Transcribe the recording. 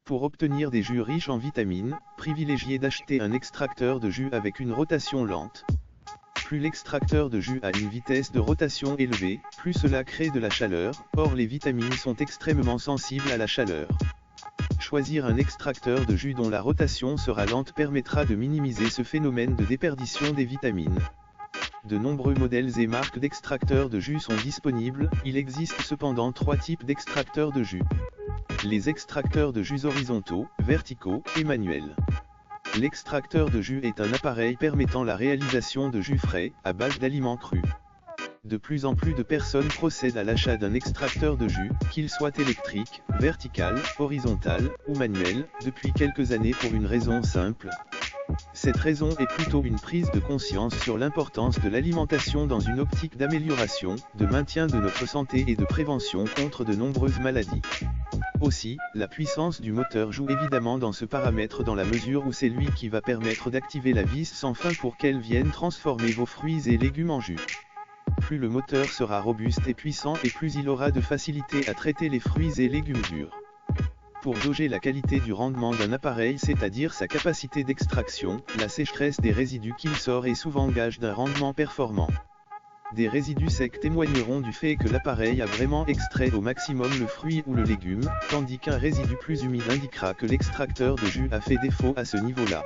Pour obtenir des jus riches en vitamines, privilégiez d'acheter un extracteur de jus avec une rotation lente. Plus l'extracteur de jus a une vitesse de rotation élevée, plus cela crée de la chaleur, or les vitamines sont extrêmement sensibles à la chaleur. Choisir un extracteur de jus dont la rotation sera lente permettra de minimiser ce phénomène de déperdition des vitamines. De nombreux modèles et marques d'extracteurs de jus sont disponibles, il existe cependant 3 types d'extracteurs de jus. Les extracteurs de jus horizontaux, verticaux et manuels. L'extracteur de jus est un appareil permettant la réalisation de jus frais, à base d'aliments crus. De plus en plus de personnes procèdent à l'achat d'un extracteur de jus, qu'il soit électrique, vertical, horizontal, ou manuel, depuis quelques années pour une raison simple. Cette raison est plutôt une prise de conscience sur l'importance de l'alimentation dans une optique d'amélioration, de maintien de notre santé et de prévention contre de nombreuses maladies. Aussi, la puissance du moteur joue évidemment dans ce paramètre dans la mesure où c'est lui qui va permettre d'activer la vis sans fin pour qu'elle vienne transformer vos fruits et légumes en jus. Plus le moteur sera robuste et puissant et plus il aura de facilité à traiter les fruits et légumes durs. Pour jauger la qualité du rendement d'un appareil, c'est-à-dire sa capacité d'extraction, la sécheresse des résidus qu'il sort est souvent gage d'un rendement performant. Des résidus secs témoigneront du fait que l'appareil a vraiment extrait au maximum le fruit ou le légume, tandis qu'un résidu plus humide indiquera que l'extracteur de jus a fait défaut à ce niveau-là.